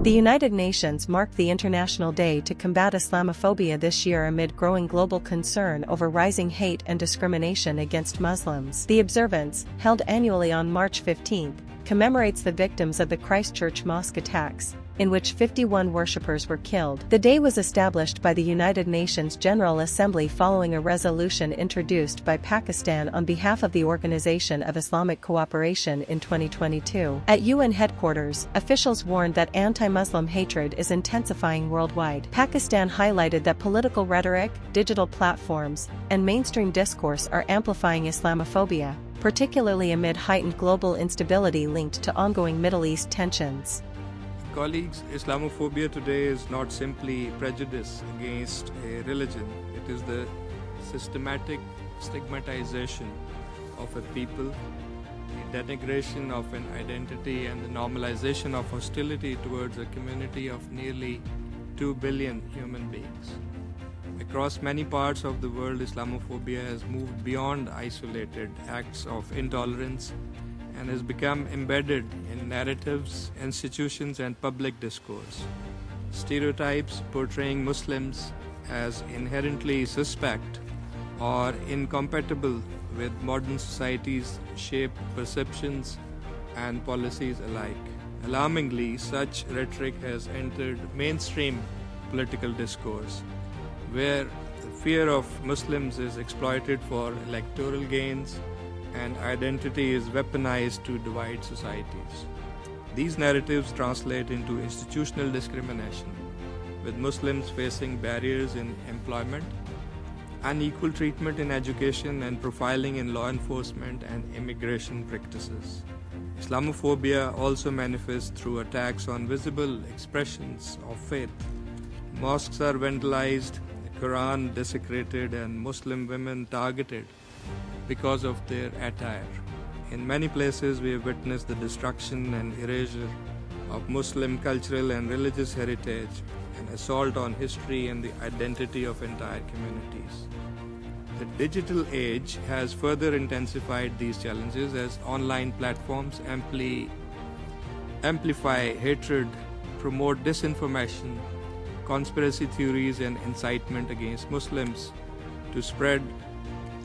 The United Nations marked the International Day to Combat Islamophobia this year amid growing global concern over rising hate and discrimination against Muslims. The observance, held annually on March 15, commemorates the victims of the Christchurch mosque attacks, in which 51 worshippers were killed. The day was established by the United Nations General Assembly following a resolution introduced by Pakistan on behalf of the Organisation of Islamic Cooperation in 2022. At UN headquarters, officials warned that anti-Muslim hatred is intensifying worldwide. Pakistan highlighted that political rhetoric, digital platforms, and mainstream discourse are amplifying Islamophobia, particularly amid heightened global instability linked to ongoing Middle East tensions. Colleagues, Islamophobia today is not simply prejudice against a religion. It is the systematic stigmatization of a people, the denigration of an identity, and the normalization of hostility towards a community of nearly 2 billion human beings. Across many parts of the world, Islamophobia has moved beyond isolated acts of intolerance and has become embedded in narratives, institutions, and public discourse. Stereotypes portraying Muslims as inherently suspect or incompatible with modern societies shape perceptions and policies alike. Alarmingly, such rhetoric has entered mainstream political discourse, where the fear of Muslims is exploited for electoral gains and identity is weaponized to divide societies. These narratives translate into institutional discrimination, with Muslims facing barriers in employment, unequal treatment in education, and profiling in law enforcement and immigration practices. Islamophobia also manifests through attacks on visible expressions of faith. Mosques are vandalized, the Quran desecrated, and Muslim women targeted because of their attire. In many places, we have witnessed the destruction and erasure of Muslim cultural and religious heritage, an assault on history and the identity of entire communities. The digital age has further intensified these challenges as online platforms amplify hatred, promote disinformation, conspiracy theories, and incitement against Muslims to spread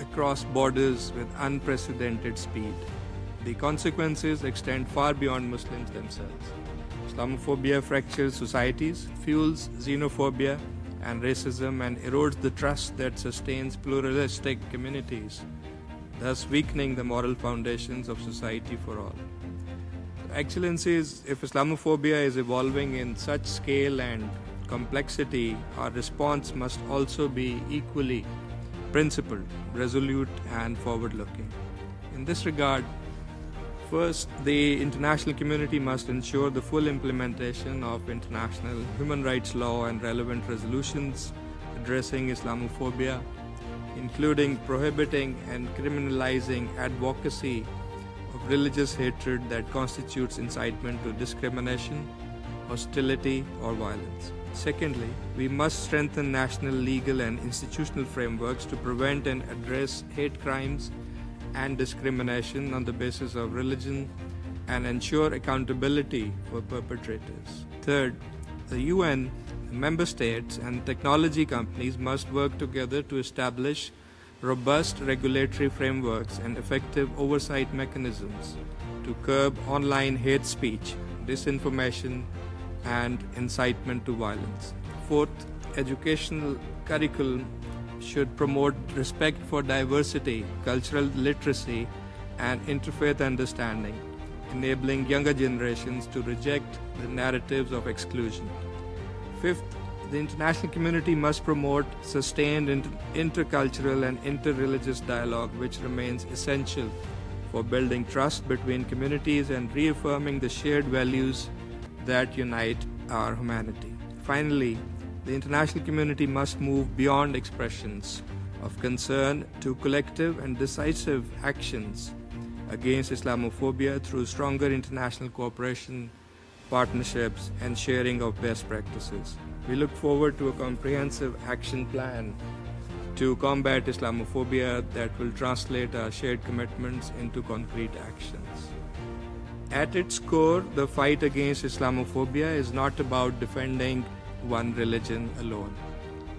across borders with unprecedented speed. The consequences extend far beyond Muslims themselves. Islamophobia fractures societies, fuels xenophobia and racism, and erodes the trust that sustains pluralistic communities, thus weakening the moral foundations of society for all. Excellencies, if Islamophobia is evolving in such scale and complexity, our response must also be equally principled, resolute, and forward-looking. In this regard, first, the international community must ensure the full implementation of international human rights law and relevant resolutions addressing Islamophobia, including prohibiting and criminalizing advocacy of religious hatred that constitutes incitement to discrimination, hostility, or violence. Secondly, we must strengthen national legal and institutional frameworks to prevent and address hate crimes and discrimination on the basis of religion and ensure accountability for perpetrators. Third, the UN, member states, and technology companies must work together to establish robust regulatory frameworks and effective oversight mechanisms to curb online hate speech, disinformation, and incitement to violence. Fourth, educational curriculum should promote respect for diversity, cultural literacy, and interfaith understanding, enabling younger generations to reject the narratives of exclusion. Fifth, the international community must promote sustained intercultural and interreligious dialogue, which remains essential for building trust between communities and reaffirming the shared values that unite our humanity. Finally, the international community must move beyond expressions of concern to collective and decisive actions against Islamophobia through stronger international cooperation, partnerships, and sharing of best practices. We look forward to a comprehensive action plan to combat Islamophobia that will translate our shared commitments into concrete actions. At its core, the fight against Islamophobia is not about defending one religion alone.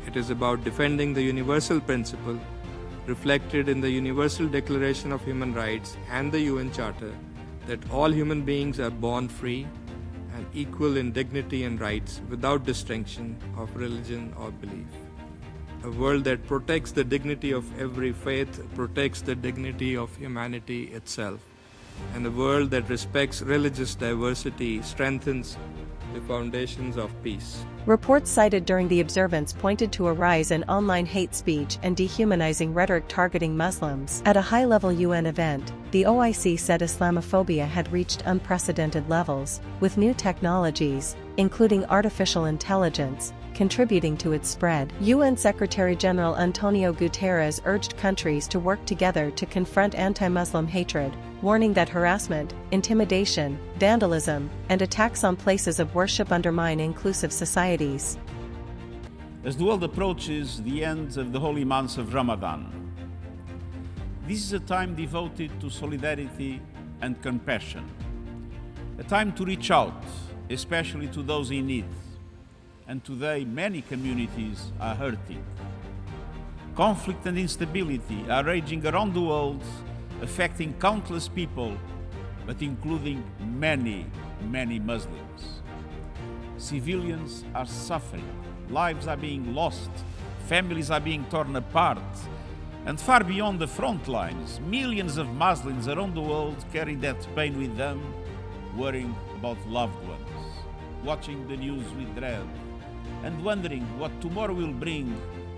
It is about defending the universal principle reflected in the Universal Declaration of Human Rights and the UN Charter that all human beings are born free and equal in dignity and rights without distinction of religion or belief. A world that protects the dignity of every faith protects the dignity of humanity itself. And a world that respects religious diversity strengthens the foundations of peace. Reports cited during the observance pointed to a rise in online hate speech and dehumanizing rhetoric targeting Muslims. At a high-level UN event, the OIC said Islamophobia had reached unprecedented levels, with new technologies, including artificial intelligence, contributing to its spread. UN Secretary-General Antonio Guterres urged countries to work together to confront anti-Muslim hatred, warning that harassment, intimidation, vandalism, and attacks on places of worship undermine inclusive societies. As the world approaches the end of the holy months of Ramadan, this is a time devoted to solidarity and compassion, a time to reach out, especially to those in need. And today many communities are hurting. Conflict and instability are raging around the world, affecting countless people, but including many Muslims. Civilians are suffering, lives are being lost, families are being torn apart, and far beyond the front lines, millions of Muslims around the world carry that pain with them, worrying about loved ones, watching the news with dread, and wondering what tomorrow will bring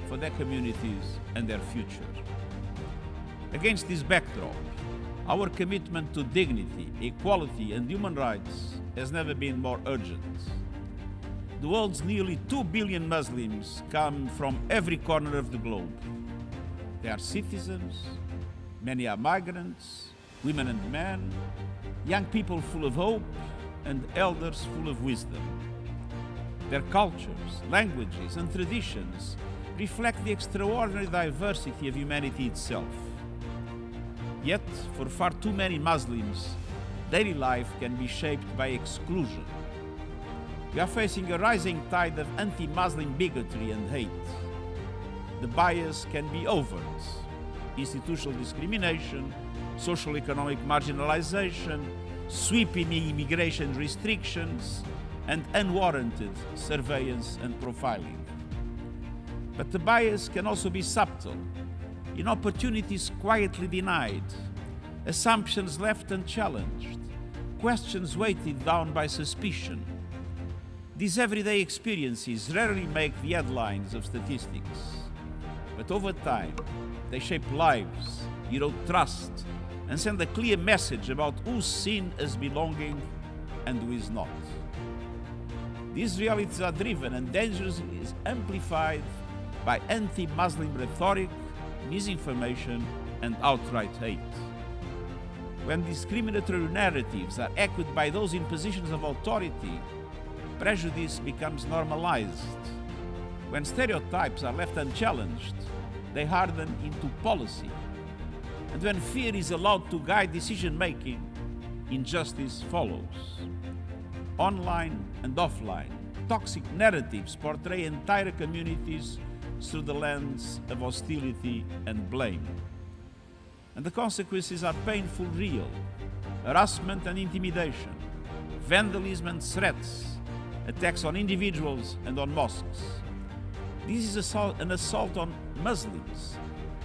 for their communities and their future. Against this backdrop, our commitment to dignity, equality, and human rights has never been more urgent. The world's nearly 2 billion Muslims come from every corner of the globe. They are citizens, many are migrants, women and men, young people full of hope, and elders full of wisdom. Their cultures, languages, and traditions reflect the extraordinary diversity of humanity itself. Yet, for far too many Muslims, daily life can be shaped by exclusion. We are facing a rising tide of anti-Muslim bigotry and hate. The bias can be overt: institutional discrimination, social-economic marginalization, sweeping immigration restrictions, and unwarranted surveillance and profiling. But the bias can also be subtle, in opportunities quietly denied, assumptions left unchallenged, questions weighted down by suspicion. These everyday experiences rarely make the headlines of statistics, but over time, they shape lives, erode trust, and send a clear message about who's seen as belonging and who is not. These realities are driven and dangerously amplified by anti-Muslim rhetoric, misinformation, and outright hate. When discriminatory narratives are echoed by those in positions of authority, prejudice becomes normalized. When stereotypes are left unchallenged, they harden into policy. And when fear is allowed to guide decision-making, injustice follows. Online and offline, toxic narratives portray entire communities through the lens of hostility and blame. And the consequences are painful, real: harassment and intimidation, vandalism and threats, attacks on individuals and on mosques. This is an assault on Muslims,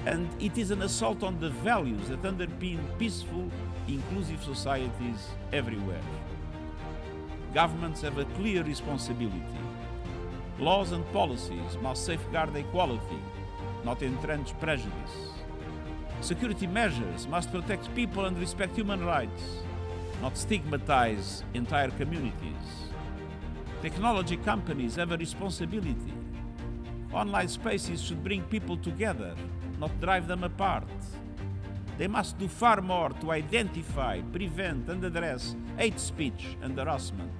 and it is an assault on the values that underpin peaceful, inclusive societies everywhere. Governments have a clear responsibility. Laws and policies must safeguard equality, not entrench prejudice. Security measures must protect people and respect human rights, not stigmatize entire communities. Technology companies have a responsibility. Online spaces should bring people together, not drive them apart. They must do far more to identify, prevent, and address hate speech and harassment.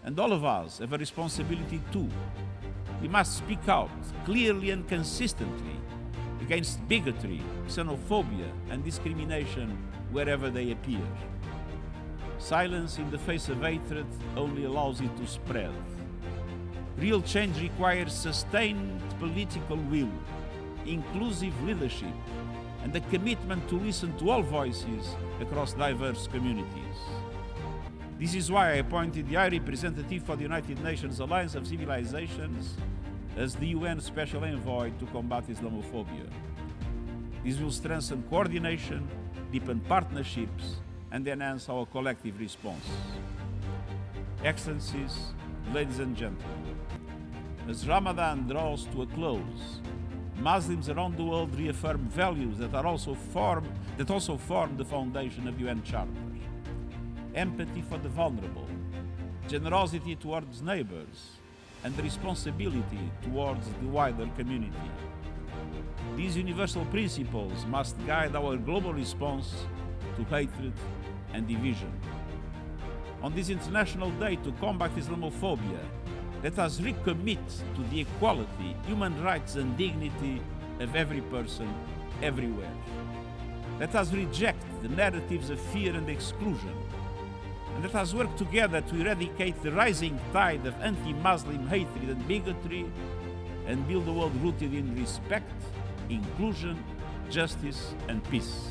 And all of us have a responsibility too. We must speak out clearly and consistently against bigotry, xenophobia, and discrimination wherever they appear. Silence in the face of hatred only allows it to spread. Real change requires sustained political will, inclusive leadership, and a commitment to listen to all voices across diverse communities. This is why I appointed the High Representative for the United Nations Alliance of Civilizations as the UN Special Envoy to combat Islamophobia. This will strengthen coordination, deepen partnerships, and enhance our collective response. Excellencies, ladies and gentlemen, as Ramadan draws to a close, Muslims around the world reaffirm values that also form the foundation of UN Charter. Empathy for the vulnerable, generosity towards neighbors, and responsibility towards the wider community. These universal principles must guide our global response to hatred and division. On this International Day to combat Islamophobia, let us recommit to the equality, human rights and dignity of every person, everywhere. Let us reject the narratives of fear and exclusion, and let us work together to eradicate the rising tide of anti-Muslim hatred and bigotry and build a world rooted in respect, inclusion, justice and peace.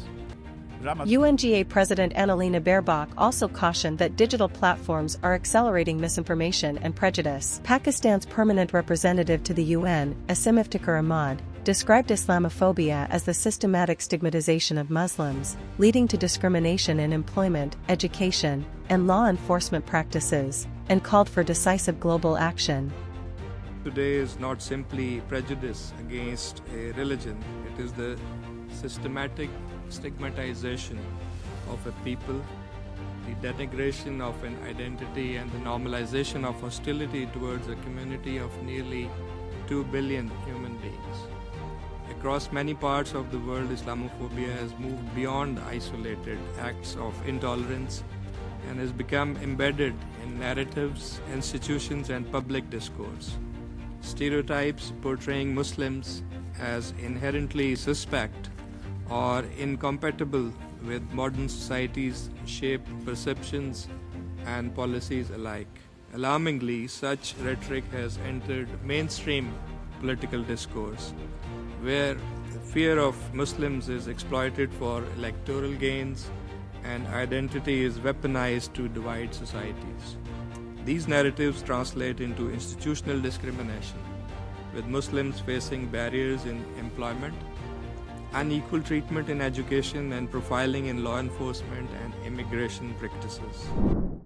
UNGA President Annalena Baerbock also cautioned that digital platforms are accelerating misinformation and prejudice. Pakistan's permanent representative to the UN, Asim Iftikhar Ahmad, described Islamophobia as the systematic stigmatization of Muslims, leading to discrimination in employment, education, and law enforcement practices, and called for decisive global action. Today is not simply prejudice against a religion, it is the systematic stigmatization of a people, the denigration of an identity, and the normalization of hostility towards a community of nearly 2 billion human beings. Across many parts of the world, Islamophobia has moved beyond isolated acts of intolerance and has become embedded in narratives, institutions, and public discourse. Stereotypes portraying Muslims as inherently suspect or incompatible with modern societies shape perceptions and policies alike. Alarmingly, such rhetoric has entered mainstream political discourse, where the fear of Muslims is exploited for electoral gains and identity is weaponized to divide societies. These narratives translate into institutional discrimination, with Muslims facing barriers in employment, unequal treatment in education, and profiling in law enforcement and immigration practices.